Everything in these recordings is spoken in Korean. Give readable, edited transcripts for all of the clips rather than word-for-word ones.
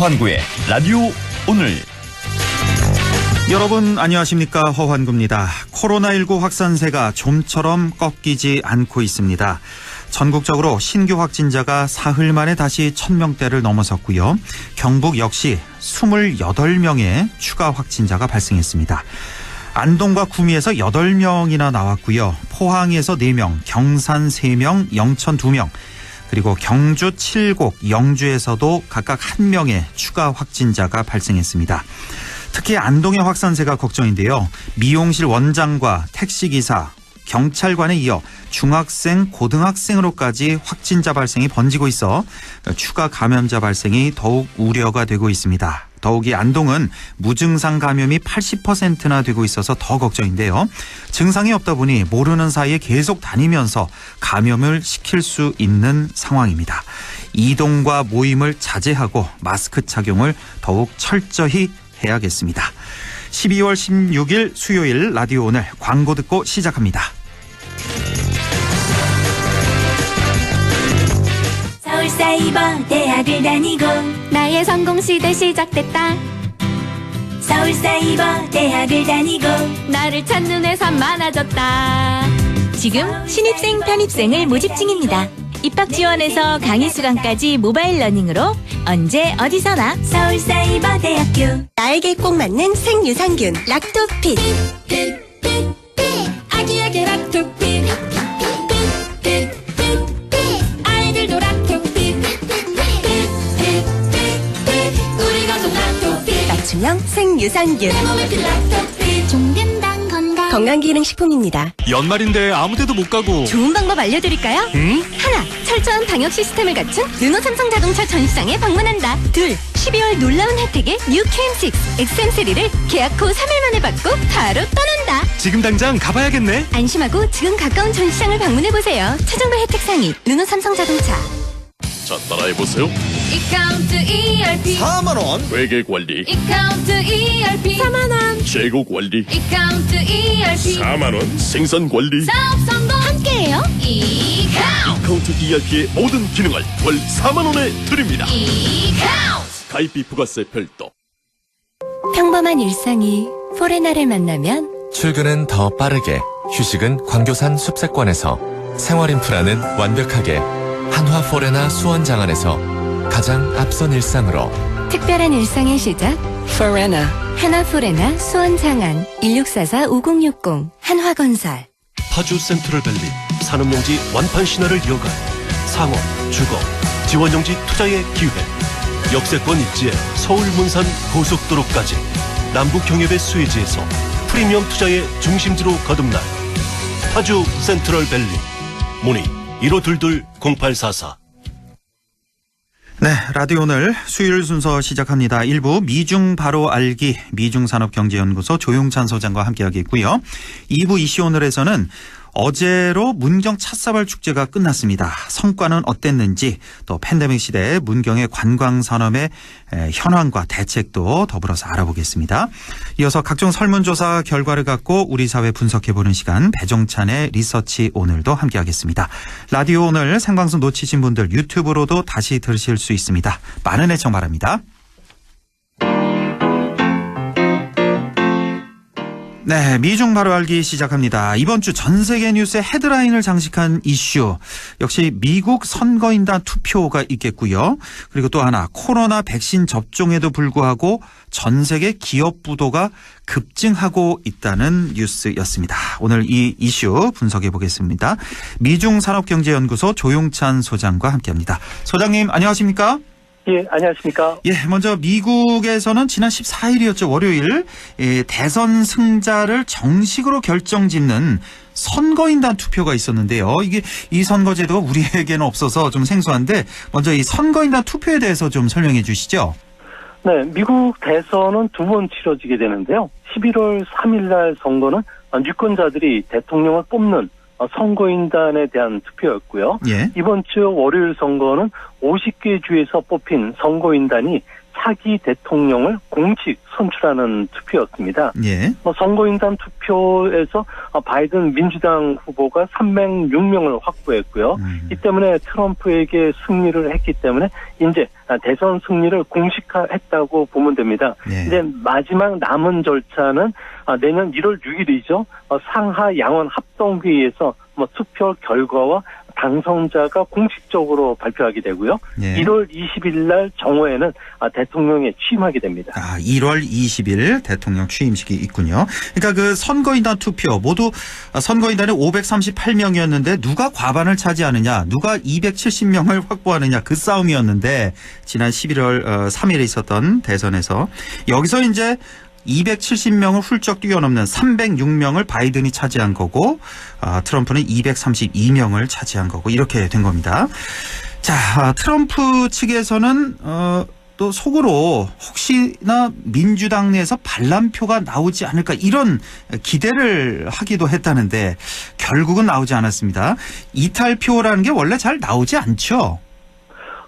허환구의 라디오 오늘. 여러분 안녕하십니까, 허환구입니다. 코로나19 확산세가 좀처럼 꺾이지 않고 있습니다. 전국적으로 신규 확진자가 사흘 만에 다시 1000명대를 넘어섰고요. 경북 역시 28명의 추가 확진자가 발생했습니다. 안동과 구미에서 8명이나 나왔고요. 포항에서 4명, 경산 3명, 영천 2명, 그리고 경주, 칠곡, 영주에서도 각각 1명의 추가 확진자가 발생했습니다. 특히 안동의 확산세가 걱정인데요. 미용실 원장과 택시기사, 경찰관에 이어 중학생, 고등학생으로까지 확진자 발생이 번지고 있어 추가 감염자 발생이 더욱 우려가 되고 있습니다. 더욱이 안동은 무증상 감염이 80%나 되고 있어서 더 걱정인데요. 증상이 없다 보니 모르는 사이에 계속 다니면서 감염을 시킬 수 있는 상황입니다. 이동과 모임을 자제하고 마스크 착용을 더욱 철저히 해야겠습니다. 12월 16일 수요일 라디오 오늘 광고 듣고 시작합니다. 서울사이버 대학을 다니고 나의 성공시대 시작됐다. 서울사이버 대학을 다니고 나를 찾는 회사 많아졌다. 지금 신입생 편입생을 모집 중입니다. 입학 지원에서 강의 수강까지 모바일 러닝으로 언제 어디서나 서울사이버대학교. 나에게 꼭 맞는 생유산균 락토핏. 아기에게 락토핏. 아이들도 락토핏. 우리 가족 락토핏. 맞춤형 생유산균. 내 몸에 필 락토핏. 종근당 건강. 건강기능식품입니다. 연말인데 아무데도 못 가고. 좋은 방법 알려드릴까요? 응? 하나, 철저한 방역 시스템을 갖춘 르노 삼성자동차 전시장에 방문한다. 둘, 12월 놀라운 혜택의 뉴 KM6 XM3를 계약 후 3일 만에 받고 바로 떠난다. 지금 당장 가봐야겠네. 안심하고 지금 가까운 전시장을 방문해보세요. 최종배 혜택 상위 르노 삼성자동차. 자, 따라해보세요. 이카운트 ERP 4만원 회계관리, 이카운트 ERP 4만원 재고관리, 이카운트 ERP 4만원 생산관리. 사업 성공 함께해요. 이카운트 카운트 ERP의 모든 기능을 월 4만원에 드립니다. 이카운트. 가입비 부가세 별도. 평범한 일상이 포레나를 만나면 출근은 더 빠르게, 휴식은 광교산 숲세권에서, 생활 인프라는 완벽하게 한화 포레나 수원장안에서 가장 앞선 일상으로. 특별한 일상의 시작 포레나 하나 포레나 수원장안 1644-5060 한화건설. 파주 센트럴밸리 산업용지 완판 신화를 이어갈 상업, 주거, 지원용지 투자의 기회. 역세권 입지에 서울 문산 고속도로까지 남북경협의 수혜지에서 프리미엄 투자의 중심지로 거듭날 파주 센트럴밸리. 문의 1522-0844. 네, 라디오 오늘 수요일 순서 시작합니다. 1부 미중 바로 알기 미중산업경제연구소 조용찬 소장과 함께하겠고요. 2부 이슈 오늘에서는 어제로 문경 찻사발 축제가 끝났습니다. 성과는 어땠는지, 또 팬데믹 시대의 문경의 관광산업의 현황과 대책도 더불어서 알아보겠습니다. 이어서 각종 설문조사 결과를 갖고 우리 사회 분석해보는 시간, 배종찬의 리서치 오늘도 함께하겠습니다. 라디오 오늘 생방송 놓치신 분들 유튜브로도 다시 들으실 수 있습니다. 많은 애청 바랍니다. 네, 미중 바로 알기 시작합니다. 이번 주 전 세계 뉴스의 헤드라인을 장식한 이슈, 역시 미국 선거인단 투표가 있겠고요. 그리고 또 하나, 코로나 백신 접종에도 불구하고 전 세계 기업 부도가 급증하고 있다는 뉴스였습니다. 오늘 이 이슈 분석해 보겠습니다. 미중산업경제연구소 조용찬 소장과 함께합니다. 소장님 안녕하십니까? 예, 안녕하십니까? 예, 먼저 미국에서는 지난 14일이었죠. 월요일 대선 승자를 정식으로 결정짓는 선거인단 투표가 있었는데요. 이게 이 선거제도가 우리에게는 없어서 좀 생소한데 먼저 이 선거인단 투표에 대해서 좀 설명해 주시죠. 네, 미국 대선은 두 번 치러지게 되는데요. 11월 3일 날 선거는 유권자들이 대통령을 뽑는 선거인단에 대한 투표였고요. 예. 이번 주 월요일 선거는 50개 주에서 뽑힌 선거인단이 차기 대통령을 공식 선출하는 투표였습니다. 예. 선거인단 투표에서 바이든 민주당 후보가 306명을 확보했고요. 이 때문에 트럼프에게 승리를 했기 때문에 이제 대선 승리를 공식화했다고 보면 됩니다. 예. 이제 마지막 남은 절차는 내년 1월 6일이죠. 상하 양원 합동회의에서 투표 결과와 당선자가 공식적으로 발표하게 되고요. 예. 1월 20일 날 정오에는 대통령에 취임하게 됩니다. 1월 20일 대통령 취임식이 있군요. 그러니까 그 선거인단 투표 모두 선거인단이 538명이었는데 누가 과반을 차지하느냐, 누가 270명을 확보하느냐 그 싸움이었는데 지난 11월 3일에 있었던 대선에서 여기서 이제 270명을 훌쩍 뛰어넘는 306명을 바이든이 차지한 거고 트럼프는 232명을 차지한 거고 이렇게 된 겁니다. 자, 트럼프 측에서는 또 속으로 혹시나 민주당 내에서 반란표가 나오지 않을까 이런 기대를 하기도 했다는데 결국은 나오지 않았습니다. 이탈표라는 게 원래 잘 나오지 않죠?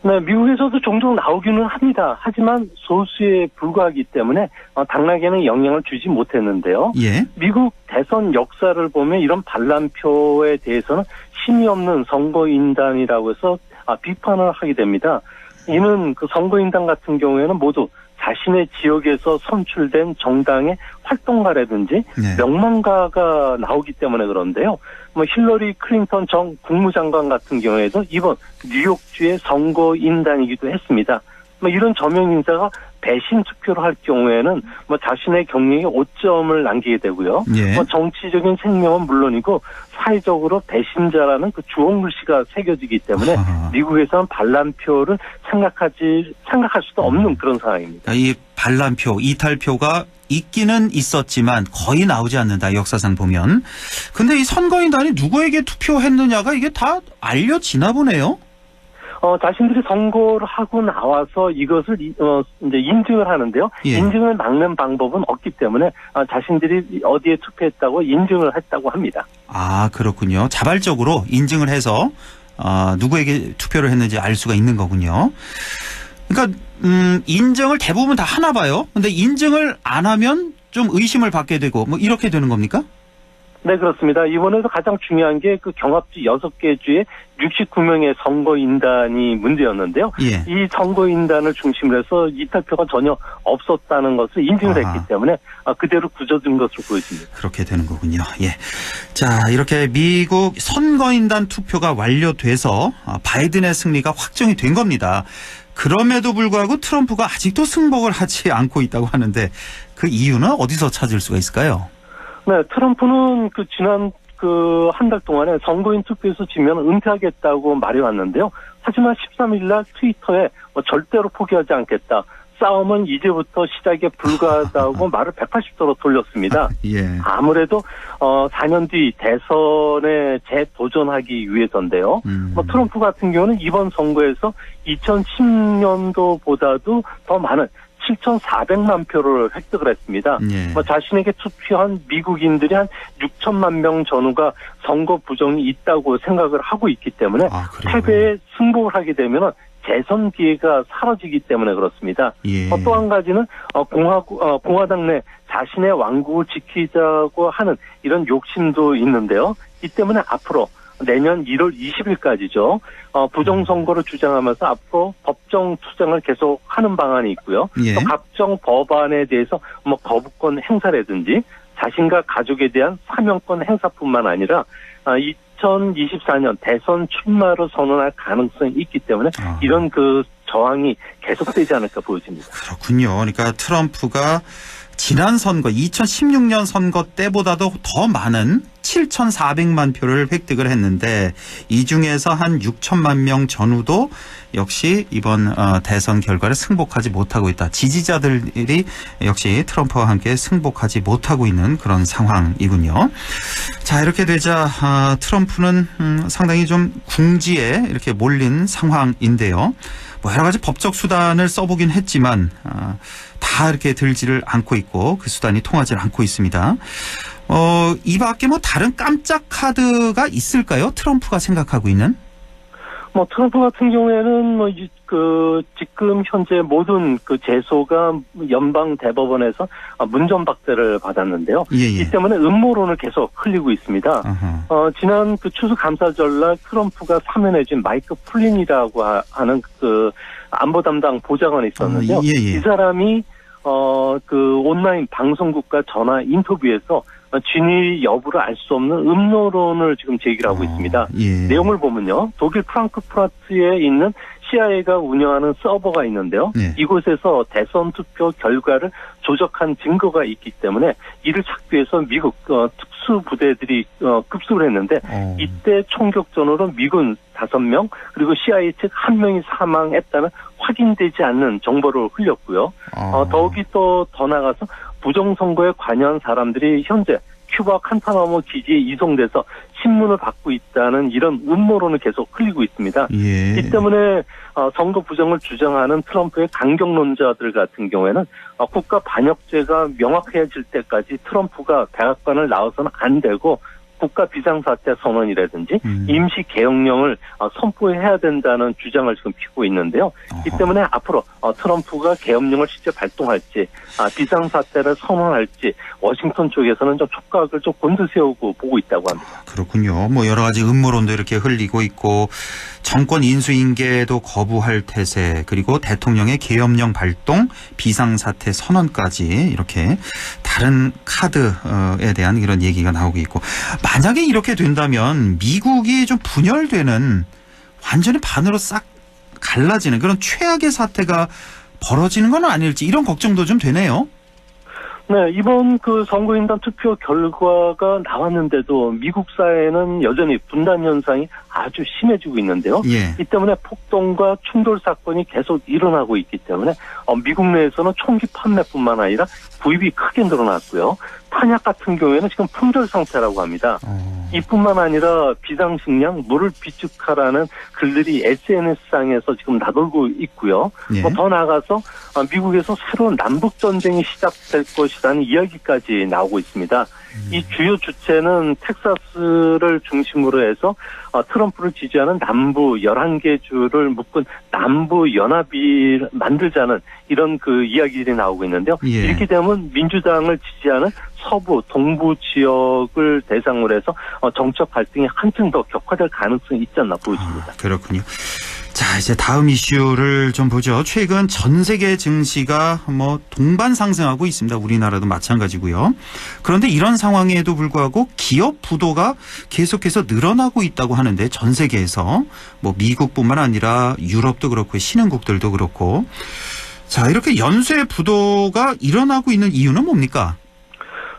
네, 미국에서도 종종 나오기는 합니다. 하지만 소수에 불과하기 때문에 당락에는 영향을 주지 못했는데요. 예. 미국 대선 역사를 보면 이런 반란표에 대해서는 힘이 없는 선거인단이라고 해서 비판을 하게 됩니다. 이는 그 선거인단 같은 경우에는 모두 자신의 지역에서 선출된 정당의 활동가라든지 네. 명망가가 나오기 때문에 그런데요. 힐러리 클린턴 전 국무장관 같은 경우에도 이번 뉴욕주의 선거인단이기도 했습니다. 이런 저명 인사가 배신 투표를 할 경우에는 자신의 경력에 오점을 남기게 되고요. 예. 정치적인 생명은 물론이고 사회적으로 배신자라는 그 주홍글씨가 새겨지기 때문에 미국에서는 반란표를 생각할 수도 없는 그런 상황입니다. 이 반란표, 이탈표가 있기는 있었지만 거의 나오지 않는다. 역사상 보면. 근데 이 선거인단이 누구에게 투표했느냐가 이게 다 알려지나 보네요. 자신들이 선거를 하고 나와서 이것을 이제 인증을 하는데요. 예. 인증을 막는 방법은 없기 때문에 자신들이 어디에 투표했다고 인증을 했다고 합니다. 아, 그렇군요. 자발적으로 인증을 해서 누구에게 투표를 했는지 알 수가 있는 거군요. 그러니까 인증을 대부분 다 하나 봐요. 근데 인증을 안 하면 좀 의심을 받게 되고 이렇게 되는 겁니까? 네, 그렇습니다. 이번에도 가장 중요한 게 그 경합주 6개 주에 69명의 선거인단이 문제였는데요. 예. 이 선거인단을 중심으로 해서 이탈표가 전혀 없었다는 것을 인증을 했기 때문에 그대로 굳어진 것으로 보여집니다. 그렇게 되는 거군요. 예. 자, 이렇게 미국 선거인단 투표가 완료돼서 바이든의 승리가 확정이 된 겁니다. 그럼에도 불구하고 트럼프가 아직도 승복을 하지 않고 있다고 하는데 그 이유는 어디서 찾을 수가 있을까요? 네, 트럼프는 지난 한 달 동안에 선거인 투표에서 지면 은퇴하겠다고 말해왔는데요. 하지만 13일 날 트위터에 절대로 포기하지 않겠다. 싸움은 이제부터 시작에 불과하다고 말을 180도로 돌렸습니다. 예. 아무래도 4년 뒤 대선에 재도전하기 위해서인데요. 트럼프 같은 경우는 이번 선거에서 2010년도보다도 더 많은 7,400만 표를 획득을 했습니다. 예. 자신에게 투표한 미국인들이 한 6천만 명 전후가 선거 부정이 있다고 생각을 하고 있기 때문에 패배에 승복을 하게 되면 재선 기회가 사라지기 때문에 그렇습니다. 예. 또 한 가지는 공화당 내 자신의 왕국을 지키자고 하는 이런 욕심도 있는데요. 이 때문에 앞으로 내년 1월 20일까지죠. 부정선거를 주장하면서 앞으로 법정 투쟁을 계속 하는 방안이 있고요. 예. 또 각종 법안에 대해서 거부권 행사라든지 자신과 가족에 대한 사명권 행사뿐만 아니라 2024년 대선 출마를 선언할 가능성이 있기 때문에 이런 저항이 계속되지 않을까 보여집니다. 그렇군요. 그러니까 트럼프가 지난 선거 2016년 선거 때보다도 더 많은 7,400만 표를 획득을 했는데 이 중에서 한 6천만 명 전후도 역시 이번 대선 결과를 승복하지 못하고 있다. 지지자들이 역시 트럼프와 함께 승복하지 못하고 있는 그런 상황이군요. 자, 이렇게 되자 트럼프는 상당히 좀 궁지에 이렇게 몰린 상황인데요. 여러 가지 법적 수단을 써보긴 했지만 다 이렇게 들지를 않고 있고 그 수단이 통하지 않고 있습니다. 이 밖에 다른 깜짝 카드가 있을까요? 트럼프가 생각하고 있는? 트럼프 같은 경우에는 지금 현재 모든 제소가 연방 대법원에서 문전박대를 받았는데요. 예. 이 때문에 음모론을 계속 흘리고 있습니다. 지난 추수감사절날 트럼프가 사면해진 마이크 플린이라고 하는 안보 담당 보좌관이 있었는데요. 예. 이 사람이 온라인 방송국과 전화 인터뷰에서 진위 여부를 알 수 없는 음모론을 지금 제기를 하고 있습니다. 예. 내용을 보면요. 독일 프랑크푸르트에 있는 CIA가 운영하는 서버가 있는데요. 네. 이곳에서 대선 투표 결과를 조작한 증거가 있기 때문에 이를 찾기 위해서 미국 특수부대들이 급습을 했는데 이때 총격전으로 미군 5명 그리고 CIA 측 1명이 사망했다는 확인되지 않는 정보를 흘렸고요. 더욱이 또 더 나가서 부정선거에 관여한 사람들이 현재 큐바 칸타나모 기지에 이송돼서 신문을 받고 있다는 이런 음모론을 계속 흘리고 있습니다. 예. 이 때문에 선거 부정을 주장하는 트럼프의 강경론자들 같은 경우에는 국가 반역죄가 명확해질 때까지 트럼프가 백악관을 나와서는 안 되고 국가 비상사태 선언이라든지 임시 개혁령을 선포해야 된다는 주장을 지금 피고 있는데요. 이 때문에 앞으로 트럼프가 계엄령을 실제 발동할지 비상사태를 선언할지 워싱턴 쪽에서는 좀 촉각을 좀 곤두세우고 보고 있다고 합니다. 그렇군요. 여러 가지 음모론도 이렇게 흘리고 있고 정권 인수인계도 거부할 태세 그리고 대통령의 계엄령 발동 비상사태 선언까지 이렇게 다른 카드에 대한 이런 얘기가 나오고 있고 만약에 이렇게 된다면 미국이 좀 분열되는 완전히 반으로 싹 갈라지는 그런 최악의 사태가 벌어지는 건 아닐지 이런 걱정도 좀 되네요. 네, 이번 선거인단 투표 결과가 나왔는데도 미국 사회는 여전히 분단 현상이 아주 심해지고 있는데요. 예. 이 때문에 폭동과 충돌 사건이 계속 일어나고 있기 때문에 미국 내에서는 총기 판매뿐만 아니라 구입이 크게 늘어났고요. 탄약 같은 경우에는 지금 품절 상태라고 합니다. 이뿐만 아니라 비상식량, 물을 비축하라는 글들이 SNS상에서 지금 나돌고 있고요. 예. 더 나아가서 미국에서 새로운 남북전쟁이 시작될 것이라는 이야기까지 나오고 있습니다. 이 주요 주체는 텍사스를 중심으로 해서 트럼프를 지지하는 남부 11개 주를 묶은 남부연합이 만들자는 이런 이야기들이 나오고 있는데요. 예. 이렇게 되면 민주당을 지지하는 서부, 동부 지역을 대상으로 해서 정책 갈등이 한층 더 격화될 가능성이 있지 않나 보여집니다. 그렇군요. 자, 이제 다음 이슈를 좀 보죠. 최근 전 세계 증시가 동반 상승하고 있습니다. 우리나라도 마찬가지고요. 그런데 이런 상황에도 불구하고 기업 부도가 계속해서 늘어나고 있다고 하는데 전 세계에서 미국뿐만 아니라 유럽도 그렇고 신흥국들도 그렇고 자, 이렇게 연쇄 부도가 일어나고 있는 이유는 뭡니까?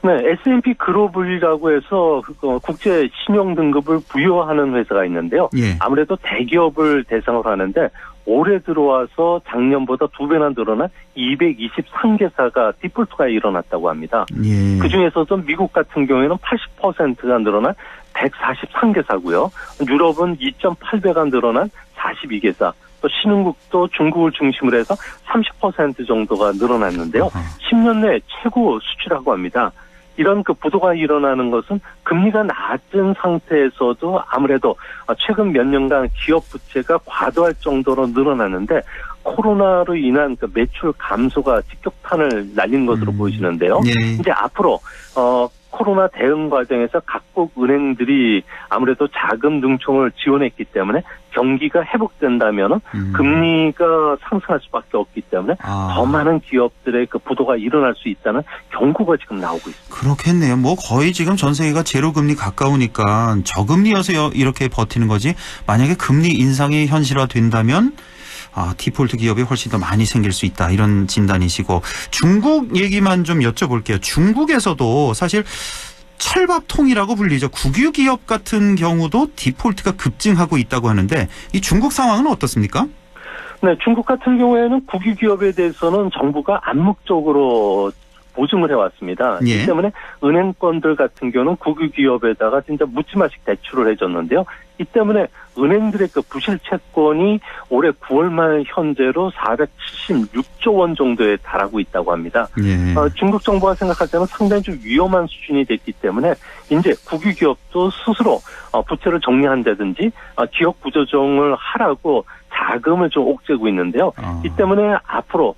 네, S&P 글로벌이라고 해서 국제 신용 등급을 부여하는 회사가 있는데요. 예. 아무래도 대기업을 대상으로 하는데 올해 들어와서 작년보다 2배나 늘어난 223개사가 디폴트가 일어났다고 합니다. 예. 그중에서도 미국 같은 경우에는 80%가 늘어난 143개사고요. 유럽은 2.8배가 늘어난 42개사. 또 신흥국도 중국을 중심으로 해서 30% 정도가 늘어났는데요. 10년 내 최고 수치라고 합니다. 이런 부도가 일어나는 것은 금리가 낮은 상태에서도 아무래도 최근 몇 년간 기업 부채가 과도할 정도로 늘어났는데 코로나로 인한 매출 감소가 직격탄을 날린 것으로 보이시는데요. 네. 이제 앞으로 코로나 대응 과정에서 각국 은행들이 아무래도 자금 능총을 지원했기 때문에 경기가 회복된다면 금리가 상승할 수밖에 없기 때문에 더 많은 기업들의 부도가 일어날 수 있다는 경고가 지금 나오고 있습니다. 그렇겠네요. 거의 지금 전 세계가 제로금리 가까우니까 저금리여서 이렇게 버티는 거지 만약에 금리 인상이 현실화된다면 디폴트 기업이 훨씬 더 많이 생길 수 있다. 이런 진단이시고 중국 얘기만 좀 여쭤볼게요. 중국에서도 사실 철밥통이라고 불리죠. 국유 기업 같은 경우도 디폴트가 급증하고 있다고 하는데 이 중국 상황은 어떻습니까? 네, 중국 같은 경우에는 국유 기업에 대해서는 정부가 암묵적으로 보증을 해왔습니다. 예. 이 때문에 은행권들 같은 경우는 국유 기업에다가 진짜 묻지마식 대출을 해줬는데요. 이 때문에 은행들의 그 부실 채권이 올해 9월 말 현재로 476조 원 정도에 달하고 있다고 합니다. 예. 중국 정부가 생각할 때는 상당히 좀 위험한 수준이 됐기 때문에 이제 국유 기업도 스스로 부채를 정리한다든지 기업 구조조정을 하라고 자금을 좀 옥죄고 있는데요. 이 때문에 앞으로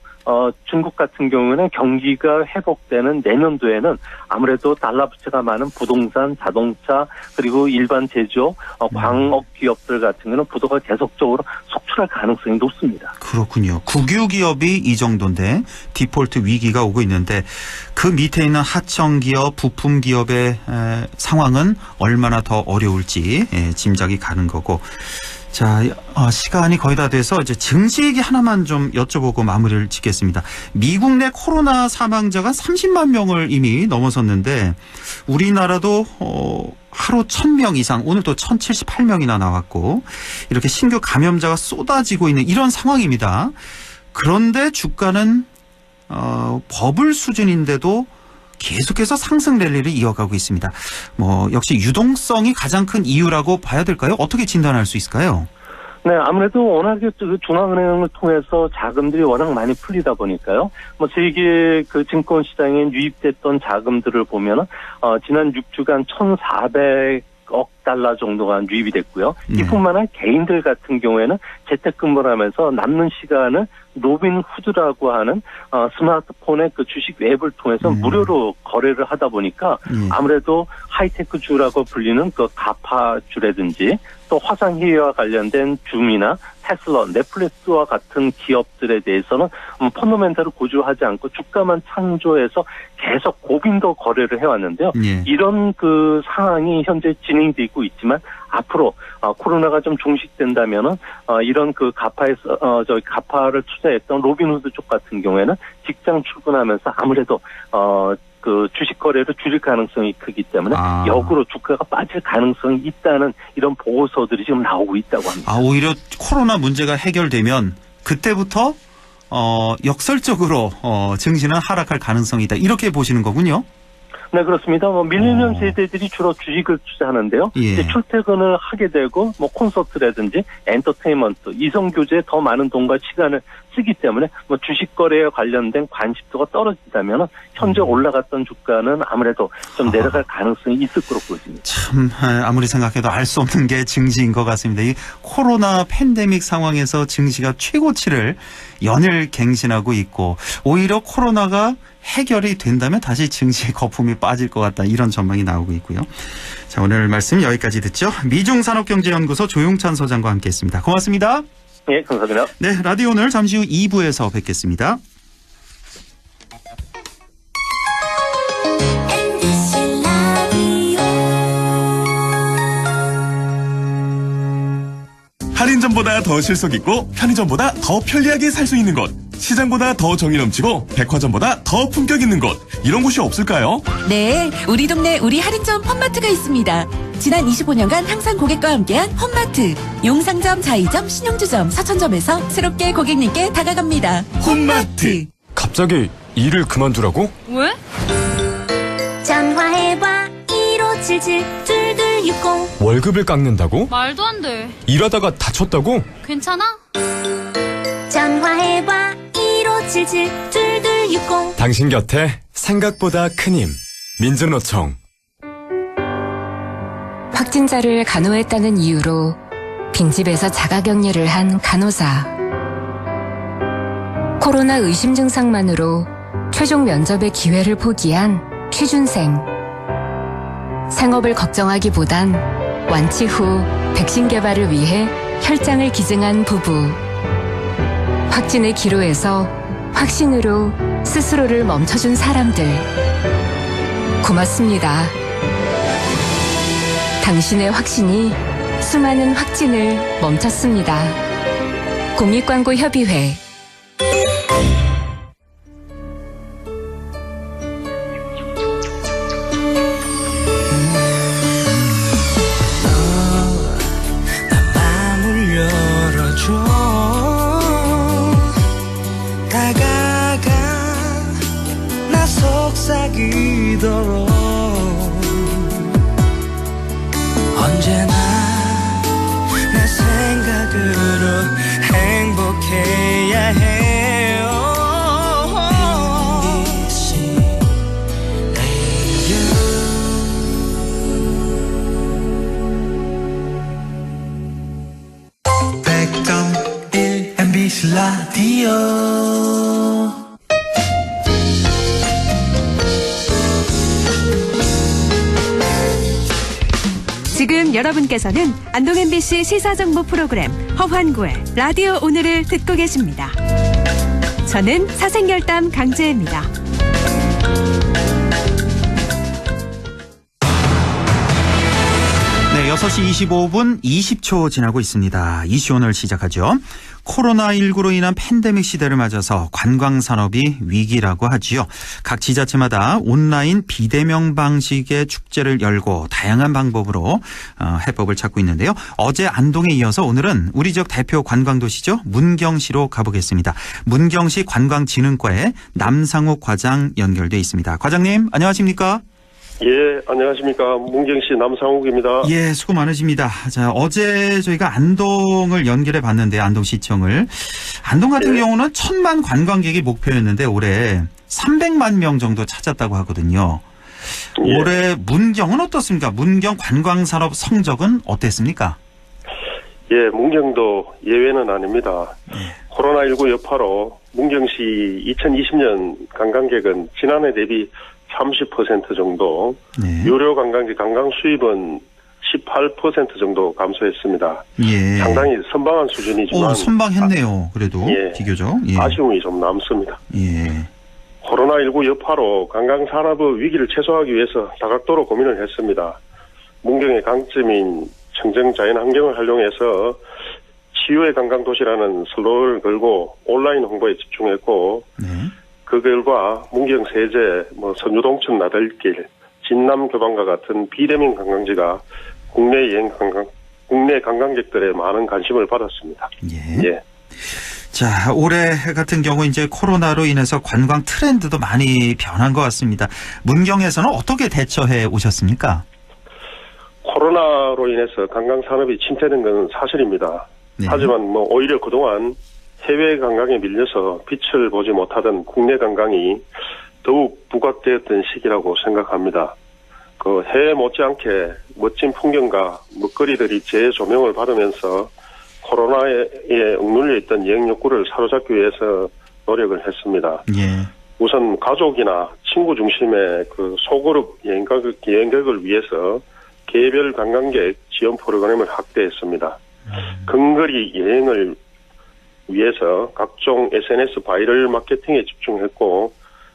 중국 같은 경우에는 경기가 회복되는 내년도에는 아무래도 달러 부채가 많은 부동산, 자동차, 그리고 일반 제조업, 광업 기업들 같은 경우는 부도가 계속적으로 속출할 가능성이 높습니다. 그렇군요. 국유 기업이 이 정도인데 디폴트 위기가 오고 있는데 그 밑에 있는 하청 기업, 부품 기업의 상황은 얼마나 더 어려울지 짐작이 가는 거고. 자, 시간이 거의 다 돼서 이제 증시 얘기 하나만 좀 여쭤보고 마무리를 짓겠습니다. 미국 내 코로나 사망자가 30만 명을 이미 넘어섰는데 우리나라도 하루 1000명 이상, 오늘 또 1078명이나 나왔고 이렇게 신규 감염자가 쏟아지고 있는 이런 상황입니다. 그런데 주가는 버블 수준인데도 계속해서 상승 랠리를 이어가고 있습니다. 역시 유동성이 가장 큰 이유라고 봐야 될까요? 어떻게 진단할 수 있을까요? 네, 아무래도 워낙에 중앙은행을 통해서 자금들이 워낙 많이 풀리다 보니까요. 세계 그 증권 시장에 유입됐던 자금들을 보면은 지난 6주간 1,400억 달러 정도가 유입이 됐고요. 이뿐만 아니라 개인들 같은 경우에는 재택근무를 하면서 남는 시간을 로빈 후드라고 하는 스마트폰의 그 주식 앱을 통해서 무료로 거래를 하다 보니까 아무래도 하이테크주라고 불리는 그 가파주라든지 또 화상회의와 관련된 줌이나 테슬라, 넷플릭스와 같은 기업들에 대해서는 펀더멘탈을 고조하지 않고 주가만 창조해서 계속 고빈도 거래를 해왔는데요. 이런 그 상황이 현재 진행되고 있지만 앞으로 코로나가 좀 종식된다면은 이런 그 가파를 투자했던 로빈후드 쪽 같은 경우에는 직장 출근하면서 아무래도 그 주식 거래를 줄일 가능성이 크기 때문에 역으로 주가가 빠질 가능성이 있다는 이런 보고서들이 지금 나오고 있다고 합니다. 오히려 코로나 문제가 해결되면 그때부터 역설적으로 증시는 하락할 가능성이 있다. 이렇게 보시는 거군요. 네, 그렇습니다. 밀레니엄 세대들이 주로 주식을 투자하는데요. 이제 출퇴근을 하게 되고 콘서트라든지 엔터테인먼트, 이성 교제에 더 많은 돈과 시간을 쓰기 때문에 주식 거래에 관련된 관심도가 떨어진다면 현재 올라갔던 주가는 아무래도 좀 내려갈 가능성이 있을 거로 보입니다. 참 아무리 생각해도 알 수 없는 게 증시인 것 같습니다. 이 코로나 팬데믹 상황에서 증시가 최고치를 연일 갱신하고 있고 오히려 코로나가 해결이 된다면 다시 증시의 거품이 빠질 것 같다. 이런 전망이 나오고 있고요. 자, 오늘 말씀 여기까지 듣죠. 미중산업경제연구소 조용찬 소장과 함께했습니다. 고맙습니다. 네, 감사합니다. 네, 라디오 오늘 잠시 후 2부에서 뵙겠습니다. 할인점보다 더 실속 있고 편의점보다 더 편리하게 살 수 있는 곳. 시장보다 더 정이 넘치고 백화점보다 더 품격 있는 곳. 이런 곳이 없을까요? 네, 우리 동네 우리 할인점 펀마트가 있습니다. 지난 25년간 항상 고객과 함께한 펀마트. 용상점, 자이점, 신용주점, 사천점에서 새롭게 고객님께 다가갑니다. 펀마트. 갑자기 일을 그만두라고? 왜? 전화해봐 1577-2260 월급을 깎는다고? 말도 안 돼. 일하다가 다쳤다고? 괜찮아? 전화해봐 1577-2260 당신 곁에 생각보다 큰 힘. 민주노총. 확진자를 간호했다는 이유로 빈집에서 자가격리를 한 간호사. 코로나 의심 증상만으로 최종 면접의 기회를 포기한 취준생. 생업을 걱정하기보단 완치 후 백신 개발을 위해 혈장을 기증한 부부. 확진의 기로에서 확신으로 스스로를 멈춰준 사람들. 고맙습니다. 당신의 확신이 수많은 확진을 멈췄습니다. 공익광고협의회. 언제나 지금 여러분께서는 안동 MBC 시사정보 프로그램 허환구의 라디오 오늘을 듣고 계십니다. 저는 사생결담 강재입니다. 네, 6시 25분 20초 지나고 있습니다. 이슈 오늘 시작하죠. 코로나19로 인한 팬데믹 시대를 맞아서 관광산업이 위기라고 하지요. 각 지자체마다 온라인 비대면 방식의 축제를 열고 다양한 방법으로 해법을 찾고 있는데요. 어제 안동에 이어서 오늘은 우리 지역 대표 관광도시죠. 문경시로 가보겠습니다. 문경시 관광진흥과의 남상욱 과장 연결돼 있습니다. 과장님 안녕하십니까? 예, 안녕하십니까. 문경시 남상욱입니다. 예, 수고 많으십니다. 자, 어제 저희가 안동을 연결해 봤는데 안동시청을. 안동 같은 경우는 1,000만 관광객이 목표였는데 올해 300만 명 정도 찾았다고 하거든요. 올해 문경은 어떻습니까? 문경 관광산업 성적은 어땠습니까? 예, 문경도 예외는 아닙니다. 코로나19 여파로 문경시 2020년 관광객은 지난해 대비 30% 정도, 유료 관광지 관광 수입은 18% 정도 감소했습니다. 예. 상당히 선방한 수준이지만 선방했네요. 그래도 비교적 아쉬움이 좀 남습니다. 예. 코로나19 여파로 관광산업의 위기를 최소화하기 위해서 다각도로 고민을 했습니다. 문경의 강점인 청정 자연환경을 활용해서 치유의 관광도시라는 슬로건을 걸고 온라인 홍보에 집중했고 그 결과 문경 세제, 선유동천 나들길, 진남 교방과 같은 비대면 관광지가 국내 관광객들의 많은 관심을 받았습니다. 예. 자, 올해 같은 경우 이제 코로나로 인해서 관광 트렌드도 많이 변한 것 같습니다. 문경에서는 어떻게 대처해 오셨습니까? 코로나로 인해서 관광 산업이 침체된 건 사실입니다. 하지만 오히려 그동안 해외 관광에 밀려서 빛을 보지 못하던 국내 관광이 더욱 부각되었던 시기라고 생각합니다. 그 해외 못지않게 멋진 풍경과 먹거리들이 재조명을 받으면서 코로나에 억눌려 있던 여행 욕구를 사로잡기 위해서 노력을 했습니다. 우선 가족이나 친구 중심의 그 소그룹 여행객을 위해서 개별 관광객 지원 프로그램을 확대했습니다. 근거리 여행을 위해서 각종 SNS 바이럴 마케팅에 집중했고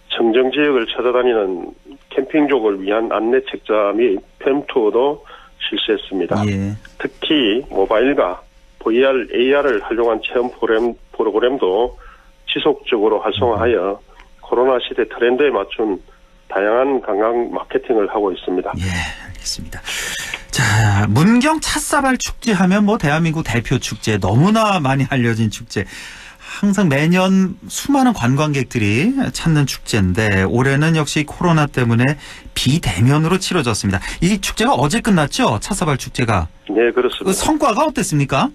청정 지역을 찾아다니는 캠핑족을 위한 안내 책자 및 팸투어도 실시했습니다. 특히 모바일과 VR, AR을 활용한 체험 프로그램도 지속적으로 활성화하여 코로나 시대 트렌드에 맞춘 다양한 관광 마케팅을 하고 있습니다. 예, 알겠습니다. 자, 문경 찻사발 축제 하면 대한민국 대표 축제, 너무나 많이 알려진 축제. 항상 매년 수많은 관광객들이 찾는 축제인데 올해는 역시 코로나 때문에 비대면으로 치러졌습니다. 이 축제가 어제 끝났죠? 찻사발 축제가. 네, 그렇습니다. 그 성과가 어땠습니까?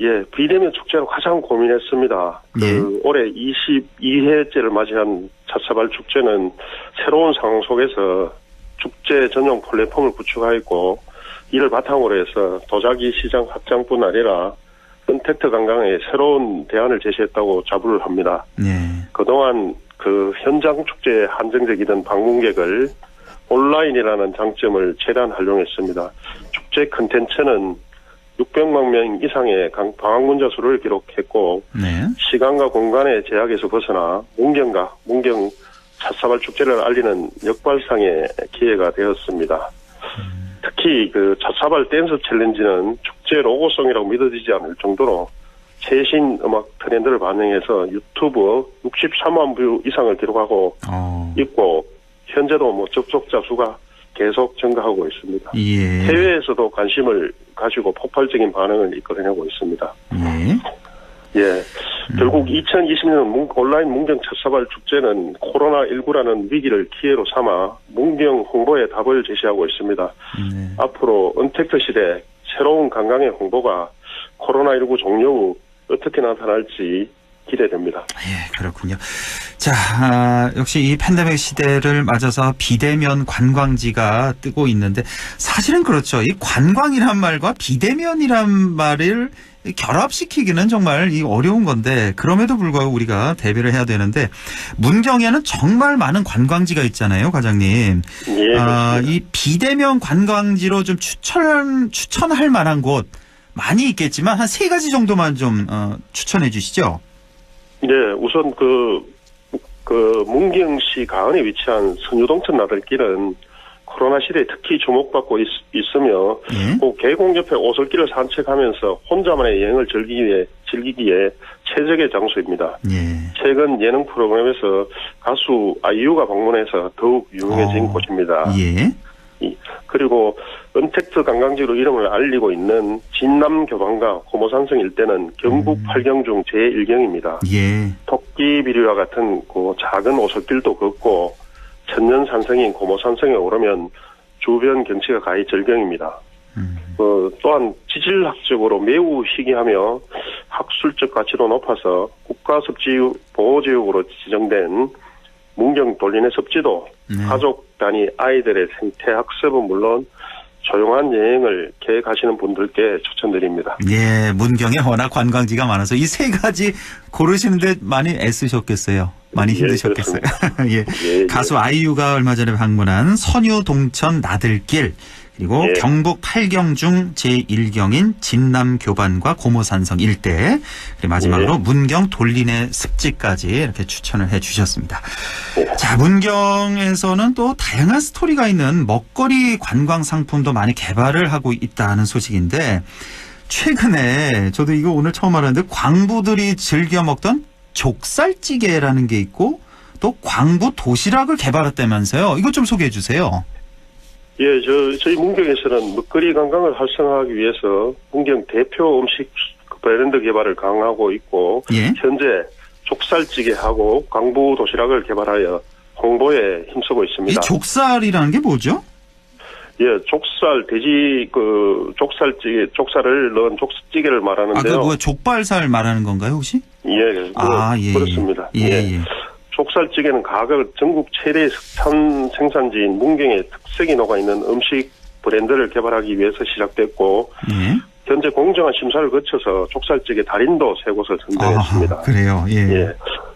예, 비대면 축제로 가장 고민했습니다. 올해 22회째를 맞이한 찻사발 축제는 새로운 상황 속에서 축제 전용 플랫폼을 구축하였고 이를 바탕으로 해서 도자기 시장 확장뿐 아니라 컨택트 관광에 새로운 대안을 제시했다고 자부를 합니다. 그동안 그 현장 축제에 한정적이던 방문객을 온라인이라는 장점을 최대한 활용했습니다. 축제 컨텐츠는 600만 명 이상의 방문자 수를 기록했고 시간과 공간의 제약에서 벗어나 문경과 문경 찻사발 축제를 알리는 역발상의 기회가 되었습니다. 특히 그 찻사발 댄스 챌린지는 축제 로고송이라고 믿어지지 않을 정도로 최신 음악 트렌드를 반영해서 유튜브 63만 뷰 이상을 기록하고 있고 현재도 접속자 수가 계속 증가하고 있습니다. 해외에서도 관심을 가지고 폭발적인 반응을 이끌어내고 있습니다. 결국 2020년 온라인 문경 찻사발 축제는 코로나19라는 위기를 기회로 삼아 문경 홍보의 답을 제시하고 있습니다. 앞으로 언택트 시대 새로운 관광의 홍보가 코로나19 종료 후 어떻게 나타날지 기대됩니다. 예, 그렇군요. 자, 역시 이 팬데믹 시대를 맞아서 비대면 관광지가 뜨고 있는데 사실은 그렇죠. 이 관광이란 말과 비대면이란 말을 결합시키기는 정말 이 어려운 건데 그럼에도 불구하고 우리가 대비를 해야 되는데 문경에는 정말 많은 관광지가 있잖아요, 과장님. 예, 이 비대면 관광지로 좀 추천할 만한 곳 많이 있겠지만 한 3가지 정도만 좀 추천해 주시죠. 네, 우선 문경시 가은에 위치한 선유동천 나들길은 코로나 시대에 특히 주목받고 있으며 꼭 계곡 옆에 오솔길을 산책하면서 혼자만의 여행을 즐기기에 최적의 장소입니다. 최근 예능 프로그램에서 가수 아이유가 방문해서 더욱 유명해진 곳입니다. 그리고 은택트 관광지로 이름을 알리고 있는 진남교반과 고모산성 일대는 경북 팔경 중 제1경입니다. 토끼비리와 같은 작은 오솔길도 걷고 천년산성인 고모산성에 오르면 주변 경치가 가히 절경입니다. 또한 지질학적으로 매우 희귀하며 학술적 가치도 높아서 국가섭지보호지역으로 지정된 문경 돌린의 섭지도 가족 단위 아이들의 생태 학습은 물론 조용한 여행을 계획하시는 분들께 추천드립니다. 예, 문경에 워낙 관광지가 많아서 이 3가지 고르시는데 많이 애쓰셨겠어요. 많이 힘드셨겠어요. 예, 가수 아이유가 얼마 전에 방문한 선유동천 나들길 그리고 경북 팔경 중 제1경인 진남교반과 고모산성 일대 그리고 마지막으로 문경 돌린의 습지까지 이렇게 추천을 해 주셨습니다. 자, 문경에서는 또 다양한 스토리가 있는 먹거리 관광 상품도 많이 개발을 하고 있다는 소식인데 최근에 저도 이거 오늘 처음 알았는데 광부들이 즐겨 먹던 족살찌개라는 게 있고 또 광부 도시락을 개발했다면서요. 이것 좀 소개해 주세요. 예, 저희 문경에서는 먹거리 관광을 활성화하기 위해서 문경 대표 음식 브랜드 개발을 강화하고 있고 현재 족살찌개하고 광부 도시락을 개발하여 홍보에 힘쓰고 있습니다. 이 족살이라는 게 뭐죠? 예, 족살 돼지 족살을 넣은 족찌개를 말하는데요. 족발살 말하는 건가요, 혹시? 예, 그렇습니다. 족살찌개는 가격 전국 최대 석탄 생산지인 문경의 특색이 녹아있는 음식 브랜드를 개발하기 위해서 시작됐고 현재 공정한 심사를 거쳐서 족살찌개 달인도 3곳을 선정했습니다. 그래요? 예.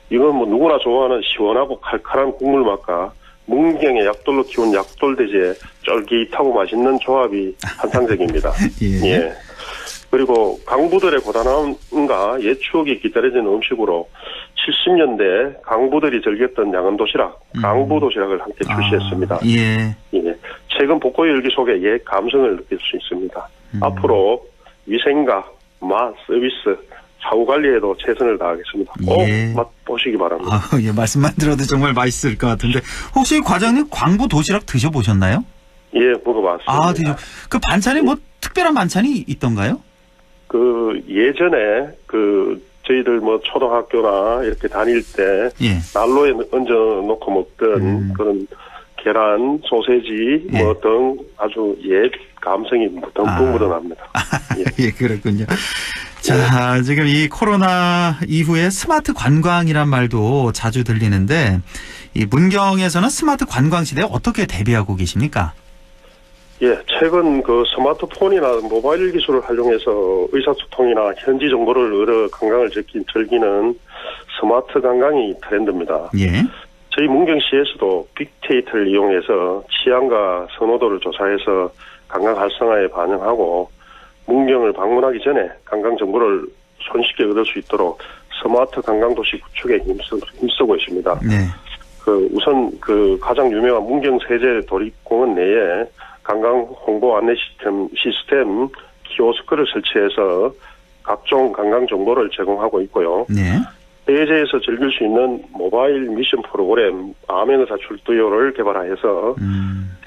이건 누구나 좋아하는 시원하고 칼칼한 국물 맛과 문경의 약돌로 키운 약돌돼지의 쫄깃하고 맛있는 조합이 환상적입니다. 그리고 강부들의 고단함과 옛 추억이 기다려지는 음식으로 70년대 강부들이 즐겼던 양은 도시락, 강부 도시락을 함께 출시했습니다. 최근 복고 열기 속에 옛 감성을 느낄 수 있습니다. 앞으로 위생과 맛, 서비스, 사후 관리에도 최선을 다하겠습니다. 꼭 맛보시기 바랍니다. 말씀만 들어도 정말 맛있을 것 같은데 혹시 과장님 광부 도시락 드셔보셨나요? 예, 먹어봤습니다. 그 반찬에 뭐 특별한 반찬이 있던가요? 예전에 저희들 초등학교나 이렇게 다닐 때 난로에 얹어놓고 먹던 그런 계란, 소세지 등 아주 옛 감성이 듬뿍 묻어납니다. 그렇군요. 자, 지금 이 코로나 이후에 스마트 관광이란 말도 자주 들리는데 이 문경에서는 스마트 관광 시대에 어떻게 대비하고 계십니까? 최근 스마트폰이나 모바일 기술을 활용해서 의사소통이나 현지 정보를 얻어 관광을 즐기는 스마트 관광이 트렌드입니다. 저희 문경시에서도 빅데이터를 이용해서 취향과 선호도를 조사해서 관광 활성화에 반영하고 문경을 방문하기 전에 관광 정보를 손쉽게 얻을 수 있도록 스마트 관광도시 구축에 힘쓰고 있습니다. 우선 가장 유명한 문경 세제 도립공원 내에 관광 홍보 안내 시스템 키오스크를 설치해서 각종 관광 정보를 제공하고 있고요. 세제에서 즐길 수 있는 모바일 미션 프로그램 암행의사 출두요를 개발하여서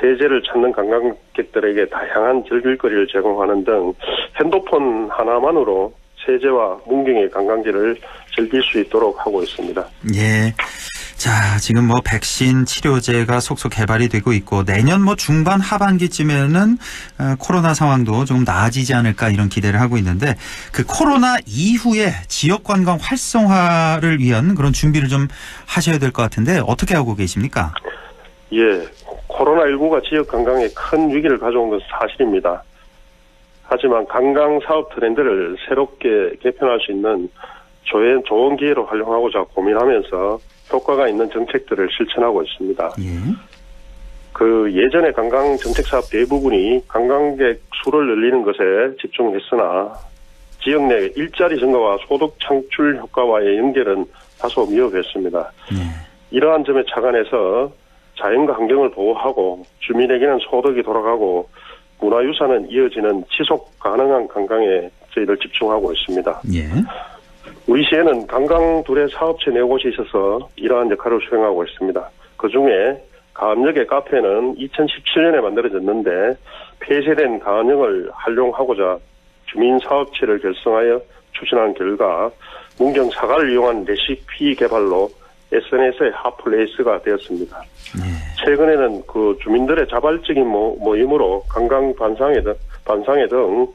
세제를 찾는 관광객들에게 다양한 즐길거리를 제공하는 등 핸드폰 하나만으로 세제와 문경의 관광지를 즐길 수 있도록 하고 있습니다. 자, 지금 뭐 백신 치료제가 속속 개발이 되고 있고 내년 뭐 중반 하반기쯤에는 코로나 상황도 조금 나아지지 않을까 이런 기대를 하고 있는데 그 코로나 이후에 지역 관광 활성화를 위한 그런 준비를 좀 하셔야 될 것 같은데 어떻게 하고 계십니까? 예, 코로나19가 지역 관광에 큰 위기를 가져온 것은 사실입니다. 하지만 관광 사업 트렌드를 새롭게 개편할 수 있는 좋은 기회로 활용하고자 고민하면서 효과가 있는 정책들을 실천하고 있습니다. 그 예전의 관광 정책 사업 대부분이 관광객 수를 늘리는 것에 집중했으나 지역 내 일자리 증가와 소득 창출 효과와의 연결은 다소 미흡했습니다. 이러한 점에 착안해서 자연과 환경을 보호하고 주민에게는 소득이 돌아가고 문화유산은 이어지는 지속 가능한 관광에 저희들 집중하고 있습니다. 우리 시에는 관광 둘의 사업체 4곳이 있어서 이러한 역할을 수행하고 있습니다. 그중에 가암역의 카페는 2017년에 만들어졌는데 폐쇄된 가암역을 활용하고자 주민사업체를 결성하여 추진한 결과 문경 사과를 이용한 레시피 개발로 SNS의 핫플레이스가 되었습니다. 최근에는 그 주민들의 자발적인 모임으로 관광 반상회 등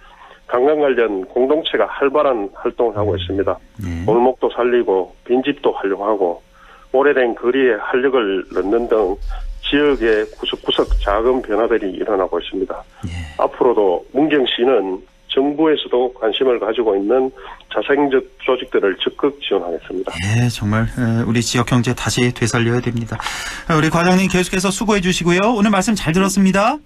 관광 관련 공동체가 활발한 활동을 하고 있습니다. 골목도 살리고 빈집도 활용하고 오래된 거리에 활력을 넣는 등 지역의 구석구석 작은 변화들이 일어나고 있습니다. 앞으로도 문경시는 정부에서도 관심을 가지고 있는 자생적 조직들을 적극 지원하겠습니다. 네, 정말 우리 지역 경제 다시 되살려야 됩니다. 우리 과장님 계속해서 수고해 주시고요. 오늘 말씀 잘 들었습니다.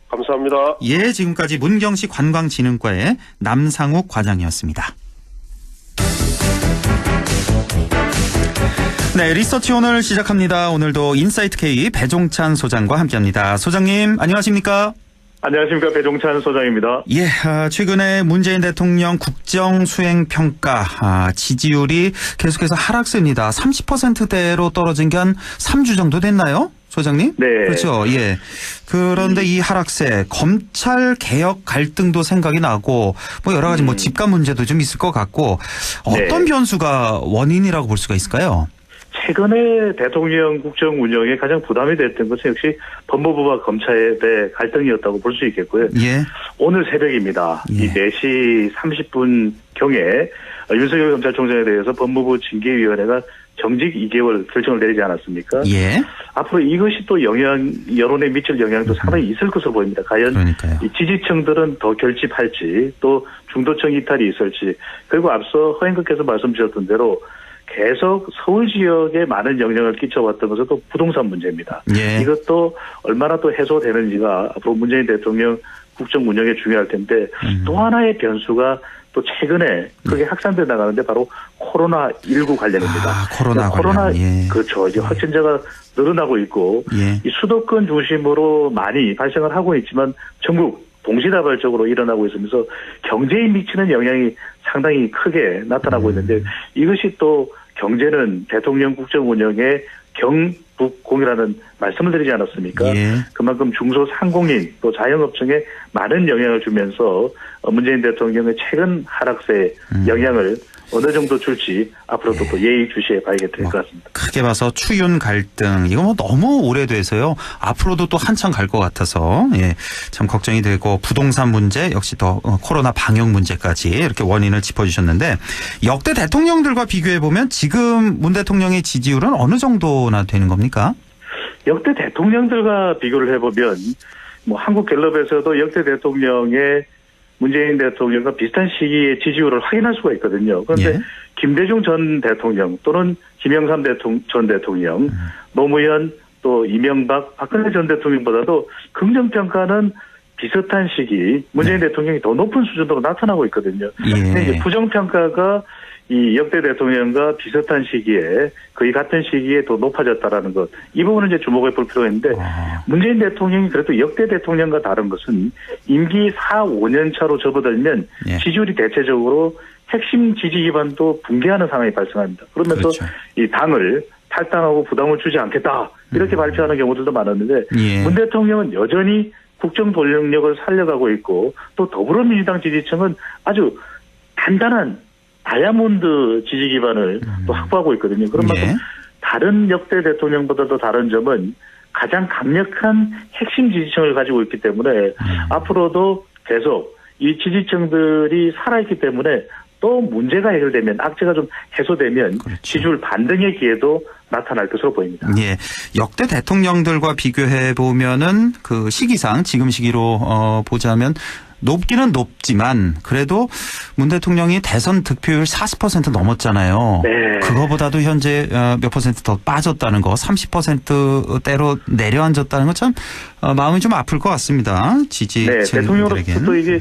감사합니다. 예, 지금까지 문경시 관광진흥과의 남상욱 과장이었습니다. 네, 리서치 오늘 시작합니다. 오늘도 인사이트 K 배종찬 소장과 함께합니다. 소장님, 안녕하십니까? 안녕하십니까. 배종찬 소장입니다. 예, 최근에 문재인 대통령 국정수행평가 지지율이 계속해서 하락세입니다. 30%대로 떨어진 게 한 3주 정도 됐나요? 소장님? 네. 그렇죠. 예. 그런데 이 하락세, 검찰 개혁 갈등도 생각이 나고, 뭐 여러 가지 뭐 집값 문제도 좀 있을 것 같고, 어떤 변수가 원인이라고 볼 수가 있을까요? 최근에 대통령 국정 운영에 가장 부담이 됐던 것은 역시 법무부와 검찰의 갈등이었다고 볼 수 있겠고요. 오늘 새벽입니다. 이 4시 30분 경에 윤석열 검찰총장에 대해서 법무부 징계위원회가 정직 2개월 결정을 내리지 않았습니까? 앞으로 이것이 또 여론에 미칠 영향도 상당히 있을 것으로 보입니다. 과연 이 지지층들은 더 결집할지 또 중도층 이탈이 있을지 그리고 앞서 허행국께서 말씀 주셨던 대로 계속 서울 지역에 많은 영향을 끼쳐왔던 것은 또 부동산 문제입니다. 이것도 얼마나 또 해소되는지가 앞으로 문재인 대통령 국정 운영에 중요할 텐데 또 하나의 변수가 또 최근에 크게 확산돼 나가는데 바로 코로나19 관련입니다. 코로나 그렇죠. 이제 확진자가 늘어나고 있고 이 수도권 중심으로 많이 발생을 하고 있지만 전국 동시다발적으로 일어나고 있으면서 경제에 미치는 영향이 상당히 크게 나타나고 있는데 이것이 또 경제는 대통령 국정 운영의 경북공이라는 말씀을 드리지 않았습니까? 그만큼 중소상공인 또 자영업층에 많은 영향을 주면서 문재인 대통령의 최근 하락세에 영향을 어느 정도 줄지 앞으로도 또 예의주시해 봐야 될 것 같습니다. 크게 봐서 추윤 갈등 이거 뭐 너무 오래돼서요. 앞으로도 또 한참 갈 것 같아서 참 걱정이 되고 부동산 문제 역시 또 코로나 방역 문제까지 이렇게 원인을 짚어주셨는데 역대 대통령들과 비교해 보면 지금 문 대통령의 지지율은 어느 정도나 되는 겁니까? 역대 대통령들과 비교를 해보면 뭐 한국갤럽에서도 역대 대통령의 문재인 대통령과 비슷한 시기의 지지율을 확인할 수가 있거든요. 그런데 김대중 전 대통령 또는 김영삼 전 대통령, 노무현 또 이명박, 박근혜 전 대통령보다도 긍정평가는 비슷한 시기 문재인 대통령이 더 높은 수준으로 나타나고 있거든요. 근데 이제 부정평가가 이 역대 대통령과 비슷한 시기에 거의 같은 시기에 더 높아졌다라는 것. 이 부분은 이제 주목해 볼 필요가 있는데 문재인 대통령이 그래도 역대 대통령과 다른 것은 임기 4, 5년 차로 접어들면 지지율이 대체적으로 핵심 지지 기반도 붕괴하는 상황이 발생합니다. 그러면서 이 당을 탈당하고 부담을 주지 않겠다 이렇게 발표하는 경우들도 많았는데 문 대통령은 여전히 국정 본능력을 살려가고 있고 또 더불어민주당 지지층은 아주 단단한 다이아몬드 지지 기반을 또 확보하고 있거든요. 그런 만큼 다른 역대 대통령보다도 다른 점은 가장 강력한 핵심 지지층을 가지고 있기 때문에 앞으로도 계속 이 지지층들이 살아있기 때문에 또 문제가 해결되면 악재가 좀 해소되면 그렇죠. 지지율 반등의 기회도 나타날 것으로 보입니다. 예, 역대 대통령들과 비교해 보면은 그 시기상 지금 시기로 보자면 높기는 높지만 그래도 문 대통령이 대선 득표율 40% 넘었잖아요. 네. 그거보다도 현재 몇 퍼센트 더 빠졌다는 거, 30%대로 내려앉았다는 거 참 마음이 좀 아플 것 같습니다. 지지층들에게. 네, 대통령으로부터 이게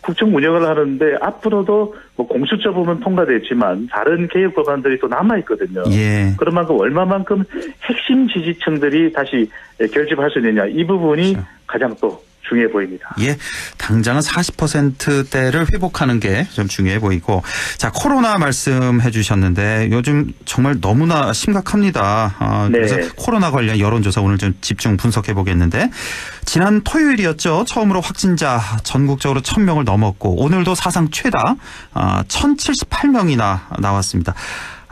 국정 운영을 하는데 앞으로도 뭐 공수처 부분 통과됐지만 다른 개혁 법안들이 또 남아 있거든요. 예. 그런 만큼 얼마만큼 핵심 지지층들이 다시 결집할 수 있느냐 이 부분이 그렇죠. 가장 또 중요해 보입니다. 예, 당장은 40%대를 회복하는 게 좀 중요해 보이고, 자 코로나 말씀해 주셨는데 요즘 정말 너무나 심각합니다. 그래서 네. 코로나 관련 여론조사 오늘 좀 집중 분석해 보겠는데 지난 토요일이었죠. 처음으로 확진자 전국적으로 1,000명을 넘었고 오늘도 사상 최다 1,078명이나 나왔습니다.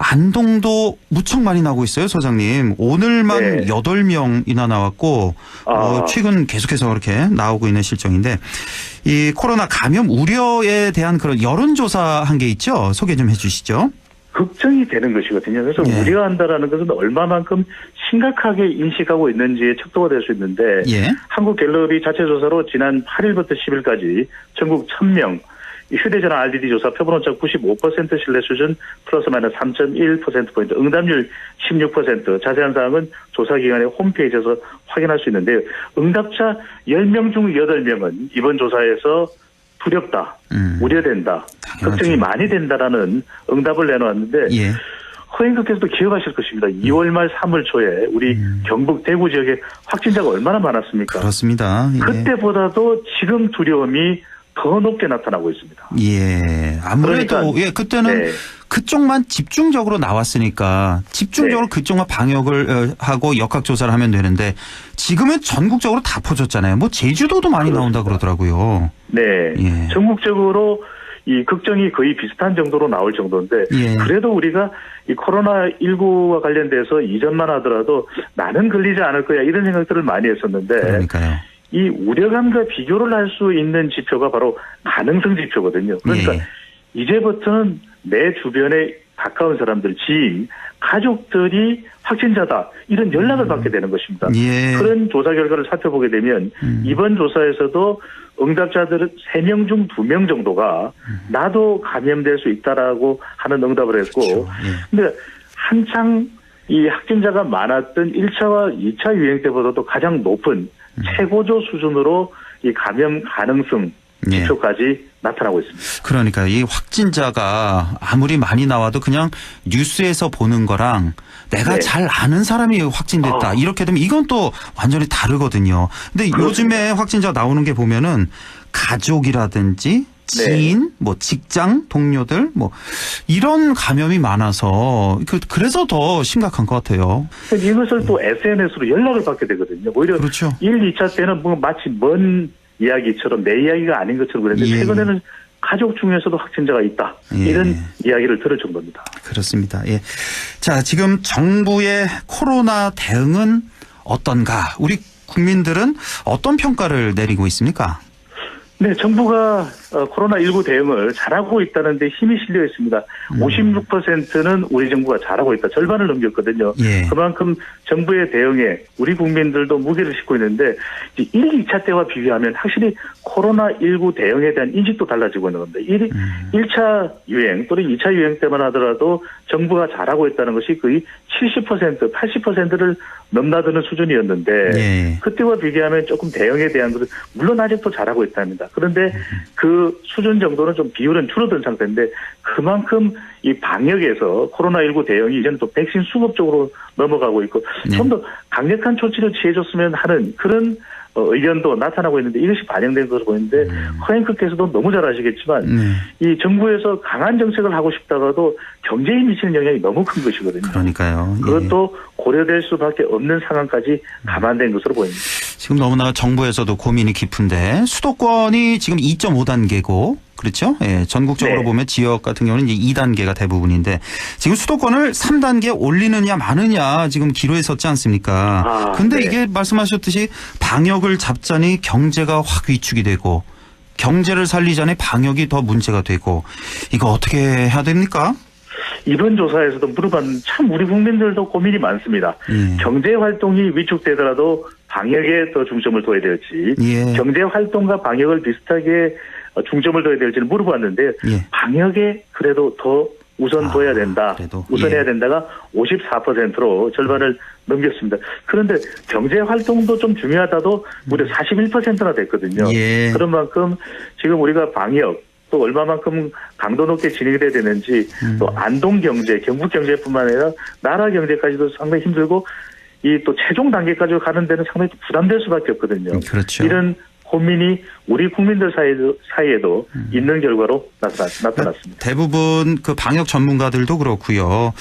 안동도 무척 많이 나오고 있어요, 소장님. 오늘만 네. 8명이나 나왔고 최근 계속해서 그렇게 나오고 있는 실정인데 이 코로나 감염 우려에 대한 그런 여론조사한 게 있죠. 소개 좀 해 주시죠. 걱정이 되는 것이거든요. 그래서 예. 우려한다라는 것은 얼마만큼 심각하게 인식하고 있는지에 척도가 될 수 있는데 예. 한국갤럽이 자체 조사로 지난 8일부터 10일까지 전국 1,000명 휴대전화 RDD 조사 표본오차 95% 신뢰 수준 플러스 마이너스 3.1%포인트 응답률 16% 자세한 사항은 조사기관의 홈페이지에서 확인할 수 있는데요. 응답자 10명 중 8명은 이번 조사에서 두렵다, 우려된다, 당연하죠. 걱정이 많이 된다라는 응답을 내놓았는데 예. 허행국께서도 기억하실 것입니다. 2월 말 3월 초에 우리 경북 대구 지역에 확진자가 얼마나 많았습니까? 그렇습니다. 예. 그때보다도 지금 두려움이 더 높게 나타나고 있습니다. 예, 아무래도 그러니까, 예 그때는 네. 그쪽만 집중적으로 나왔으니까 집중적으로 네. 그쪽만 방역을 하고 역학 조사를 하면 되는데 지금은 전국적으로 다 퍼졌잖아요. 뭐 제주도도 많이 그렇습니다. 나온다 그러더라고요. 네, 예. 전국적으로 이 걱정이 거의 비슷한 정도로 나올 정도인데 예. 그래도 우리가 이 코로나19와 관련돼서 이전만 하더라도 나는 걸리지 않을 거야 이런 생각들을 많이 했었는데 그러니까요. 이 우려감과 비교를 할 수 있는 지표가 바로 가능성 지표거든요. 그러니까 예. 이제부터는 내 주변에 가까운 사람들, 지인, 가족들이 확진자다 이런 연락을 받게 되는 것입니다. 예. 그런 조사 결과를 살펴보게 되면 이번 조사에서도 응답자들은 3명 중 2명 정도가 나도 감염될 수 있다라고 하는 응답을 했고 그렇죠. 예. 근데 한창 이 확진자가 많았던 1차와 2차 유행 때보다도 가장 높은 최고조 수준으로 이 감염 가능성 지표까지 나타나고 있습니다. 그러니까 이 확진자가 아무리 많이 나와도 그냥 뉴스에서 보는 거랑 내가 네. 잘 아는 사람이 확진됐다 이렇게 되면 이건 또 완전히 다르거든요. 근데 그렇습니다. 요즘에 확진자 나오는 게 보면은 가족이라든지 지인, 네. 뭐 직장 동료들, 뭐 이런 감염이 많아서 그래서 더 심각한 것 같아요. 이것을 또 SNS로 연락을 받게 되거든요. 오히려 그렇죠. 1, 2차 때는 뭐 마치 먼 이야기처럼 내 이야기가 아닌 것처럼 그랬는데 예. 최근에는 가족 중에서도 확진자가 있다. 예. 이런 이야기를 들을 정도입니다. 그렇습니다. 예. 자, 지금 정부의 코로나 대응은 어떤가? 우리 국민들은 어떤 평가를 내리고 있습니까? 네, 정부가 코로나19 대응을 잘하고 있다는 데 힘이 실려 있습니다. 56%는 우리 정부가 잘하고 있다. 절반을 넘겼거든요. 예. 그만큼 정부의 대응에 우리 국민들도 무게를 싣고 있는데 1, 2차 때와 비교하면 확실히 코로나19 대응에 대한 인식도 달라지고 있는 겁니다. 1차 유행 또는 2차 유행 때만 하더라도 정부가 잘하고 있다는 것이 거의 70%, 80%를 넘나드는 수준이었는데 예. 그때와 비교하면 조금 대응에 대한 것은 물론 아직도 잘하고 있답니다. 그런데 그 수준 정도는 좀 비율은 줄어든 상태인데 그만큼 이 방역에서 코로나19 대응이 이제는 또 백신 수급 쪽으로 넘어가고 있고 좀 더 강력한 조치를 취해줬으면 하는 그런 의견도 나타나고 있는데 이것이 반영된 것으로 보이는데 허행크께서도 너무 잘 아시겠지만 이 정부에서 강한 정책을 하고 싶다가도 경제에 미치는 영향이 너무 큰 것이거든요. 그러니까요. 예. 그것도 고려될 수밖에 없는 상황까지 감안된 것으로 보입니다. 지금 너무나 정부에서도 고민이 깊은데 수도권이 지금 2.5단계고 그렇죠? 예, 전국적으로 네. 보면 지역 같은 경우는 이제 2단계가 대부분인데 지금 수도권을 3단계 올리느냐 마느냐 지금 기로에 섰지 않습니까? 근데 네. 이게 말씀하셨듯이 방역을 잡자니 경제가 확 위축이 되고 경제를 살리자니 방역이 더 문제가 되고 이거 어떻게 해야 됩니까? 이번 조사에서도 물어봤는데 참 우리 국민들도 고민이 많습니다. 경제 활동이 위축되더라도 방역에 더 중점을 둬야 될지 경제 활동과 방역을 비슷하게 중점을 둬야 될지를 물어봤는데 방역에 그래도 더 우선 둬야 된다. 우선해야 된다가 54%로 절반을 넘겼습니다. 그런데 경제 활동도 좀 중요하다도 무려 41%나 됐거든요. 그런 만큼 지금 우리가 방역 또 얼마만큼 강도 높게 진행이 돼야 되는지 또 안동 경제, 경북 경제뿐만 아니라 나라 경제까지도 상당히 힘들고 이 또 최종 단계까지 가는 데는 상당히 부담될 수밖에 없거든요. 그렇죠. 이런 고민이 우리 국민들 사이에도 있는 결과로 나타났습니다. 대부분 그 방역 전문가들도 그렇고요.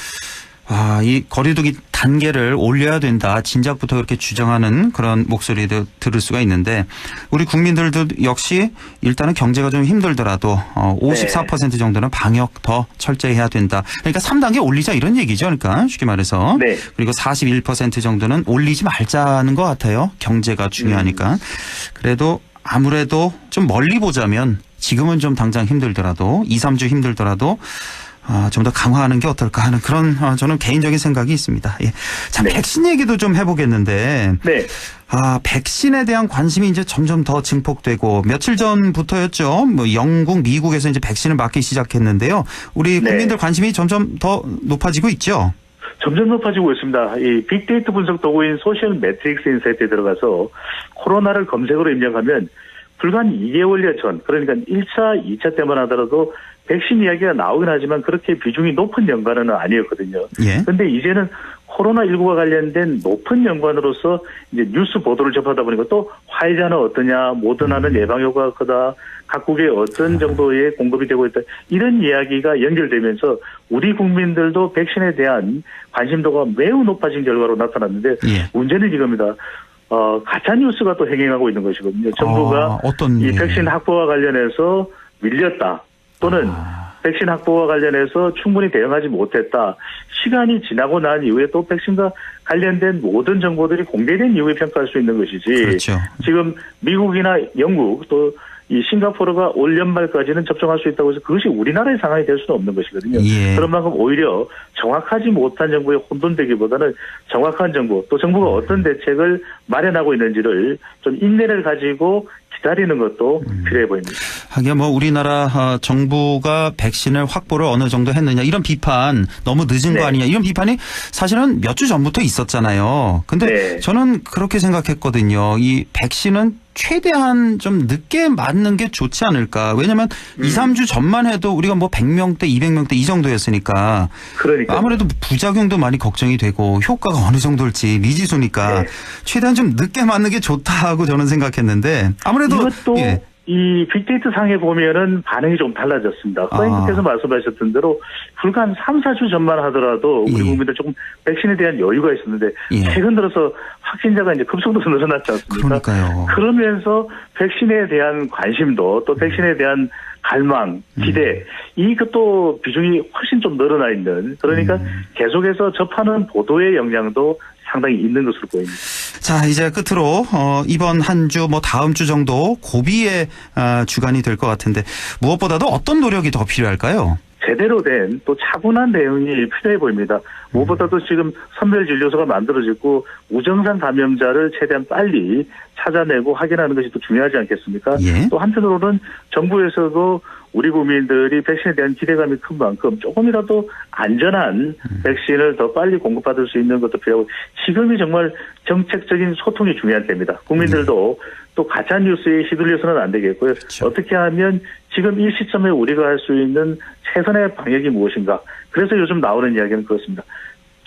이 거리두기 단계를 올려야 된다. 진작부터 그렇게 주장하는 그런 목소리도 들을 수가 있는데 우리 국민들도 역시 일단은 경제가 좀 힘들더라도 54% 정도는 방역 더 철저히 해야 된다. 그러니까 3단계 올리자 이런 얘기죠. 그러니까 쉽게 말해서. 그리고 41% 정도는 올리지 말자는 것 같아요. 경제가 중요하니까. 그래도 아무래도 좀 멀리 보자면 지금은 좀 당장 힘들더라도 2, 3주 힘들더라도 좀 더 강화하는 게 어떨까 하는 그런 저는 개인적인 생각이 있습니다. 예. 자, 백신 얘기도 좀 해보겠는데. 백신에 대한 관심이 이제 점점 더 증폭되고 며칠 전부터였죠. 뭐 영국, 미국에서 이제 백신을 맞기 시작했는데요. 우리 국민들 관심이 점점 더 높아지고 있죠. 점점 높아지고 있습니다. 이 빅데이터 분석 도구인 소셜 매트릭스 인사이트에 들어가서 코로나를 검색으로 입력하면 불과 한 2개월여 전, 그러니까 1차, 2차 때만 하더라도 백신 이야기가 나오긴 하지만 그렇게 비중이 높은 연관은 아니었거든요. 그런데 이제는 코로나19와 관련된 높은 연관으로서 이제 뉴스 보도를 접하다 보니까 또 화이자는 어떠냐, 모더나는 예방 효과가 크다, 각국에 어떤 정도의 공급이 되고 있다, 이런 이야기가 연결되면서 우리 국민들도 백신에 대한 관심도가 매우 높아진 결과로 나타났는데 문제는 이겁니다. 가짜 뉴스가 또 행행하고 있는 것이거든요. 정부가 이 백신 확보와 관련해서 밀렸다. 또는 백신 확보와 관련해서 충분히 대응하지 못했다. 시간이 지나고 난 이후에 또 백신과 관련된 모든 정보들이 공개된 이후에 평가할 수 있는 것이지. 지금 미국이나 영국 또 이 싱가포르가 올 연말까지는 접종할 수 있다고 해서 그것이 우리나라의 상황이 될 수는 없는 것이거든요. 그런 만큼 오히려 정확하지 못한 정보에 혼돈되기보다는 정확한 정보, 또 정부가 어떤 대책을 마련하고 있는지를 좀 인내를 가지고 기다리는 것도 필요해 보입니다. 하긴 뭐 우리나라 정부가 백신을 확보를 어느 정도 했느냐 이런 비판 너무 늦은 거 아니냐 이런 비판이 사실은 몇 주 전부터 있었잖아요. 근데 저는 그렇게 생각했거든요. 이 백신은 최대한 좀 늦게 맞는 게 좋지 않을까. 왜냐하면 2, 3주 전만 해도 우리가 뭐 100명대, 200명대 이 정도였으니까 아무래도 부작용도 많이 걱정이 되고 효과가 어느 정도일지 미지수니까 최대한 좀 늦게 맞는 게 좋다고 저는 생각했는데 아무래도 이것도 이 빅데이터 상에 보면은 반응이 좀 달라졌습니다. 후보님께서 말씀하셨던 대로 불과 한 3, 4주 전만 하더라도 우리 국민들 조금 백신에 대한 여유가 있었는데 최근 들어서 확진자가 이제 급속도로 늘어났지 않습니까? 그러면서 백신에 대한 관심도 또 백신에 대한 갈망, 기대, 이것도 비중이 훨씬 좀 늘어나 있는, 그러니까 계속해서 접하는 보도의 영향도 상당히 있는 것으로 보입니다. 자, 이제 끝으로 이번 한 주 뭐 다음 주 정도 고비의 주간이 될 것 같은데 무엇보다도 어떤 노력이 더 필요할까요? 제대로 된 또 차분한 대응이 필요해 보입니다. 무엇보다도 지금 선별진료소가 만들어지고 무증상 감염자를 최대한 빨리 찾아내고 확인하는 것이 또 중요하지 않겠습니까? 또 한편으로는 정부에서도 우리 국민들이 백신에 대한 기대감이 큰 만큼 조금이라도 안전한 백신을 더 빨리 공급받을 수 있는 것도 필요하고 지금이 정말 정책적인 소통이 중요한 때입니다. 국민들도 또 가짜뉴스에 휘둘려서는 안 되겠고요. 어떻게 하면 지금 이 시점에 우리가 할 수 있는 최선의 방역이 무엇인가. 그래서 요즘 나오는 이야기는 그렇습니다.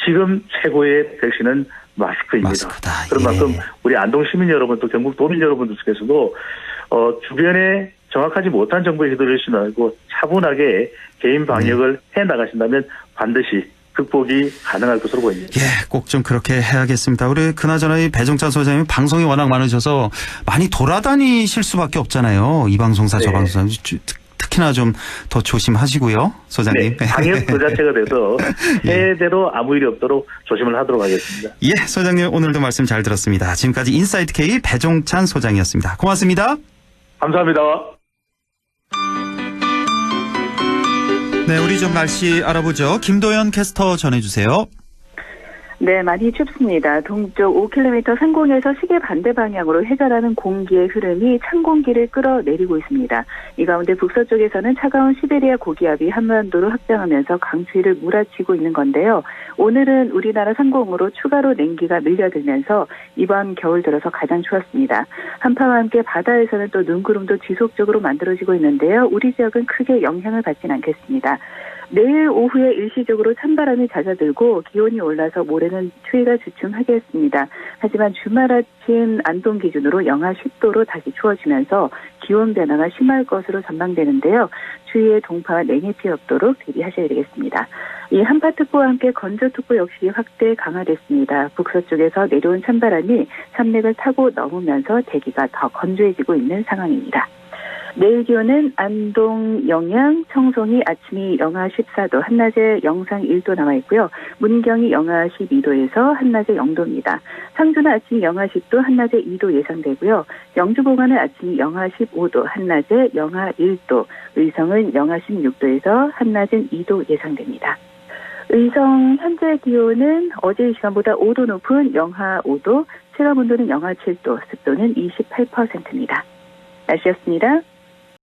지금 최고의 백신은 마스크입니다. 그런 만큼 우리 안동 시민 여러분 또 경북 도민 여러분들 중에서도 주변에 정확하지 못한 정보에 휘둘리지 말고 차분하게 개인 방역을 해나가신다면 반드시 극복이 가능할 것으로 보입니다. 꼭 좀 그렇게 해야겠습니다. 우리 그나저나 이 배종찬 소장님 방송이 워낙 많으셔서 많이 돌아다니실 수밖에 없잖아요. 이 방송사 저 방송사. 특히나 좀 더 조심하시고요, 소장님. 네, 당연 그 자체가 돼서 해외대로 아무 일이 없도록 조심을 하도록 하겠습니다. 예, 소장님 오늘도 말씀 잘 들었습니다. 지금까지 인사이트 K 배종찬 소장이었습니다. 고맙습니다. 감사합니다. 네, 우리 좀 날씨 알아보죠. 김도연 캐스터 전해주세요. 네, 많이 춥습니다. 동쪽 5km 상공에서 시계 반대 방향으로 해가라는 공기의 흐름이 찬 공기를 끌어내리고 있습니다. 이 가운데 북서쪽에서는 차가운 시베리아 고기압이 한반도로 확장하면서 강추위를 몰아치고 있는 건데요. 오늘은 우리나라 상공으로 추가로 냉기가 밀려들면서 이번 겨울 들어서 가장 추웠습니다. 한파와 함께 바다에서는 또 눈구름도 지속적으로 만들어지고 있는데요. 우리 지역은 크게 영향을 받진 않겠습니다. 내일 오후에 일시적으로 찬바람이 잦아들고 기온이 올라서 모레는 추위가 주춤하겠습니다. 하지만 주말 아침 안동 기준으로 영하 10도로 다시 추워지면서 기온 변화가 심할 것으로 전망되는데요. 추위의 동파와 냉해 피해 없도록 대비하셔야 되겠습니다. 이 한파특보와 함께 건조특보 역시 확대 강화됐습니다. 북서쪽에서 내려온 찬바람이 산맥을 타고 넘으면서 대기가 더 건조해지고 있는 상황입니다. 내일 기온은 안동, 영양, 청송이 아침이 영하 14도, 한낮에 영상 1도 나와 있고요. 문경이 영하 12도에서 한낮에 0도입니다. 상주는 아침이 영하 10도, 한낮에 2도 예상되고요. 영주공항은 아침이 영하 15도, 한낮에 영하 1도, 의성은 영하 16도에서 한낮은 2도 예상됩니다. 의성 현재 기온은 어제 이 시간보다 5도 높은 영하 5도, 체감온도는 영하 7도, 습도는 28%입니다. 날씨였습니다.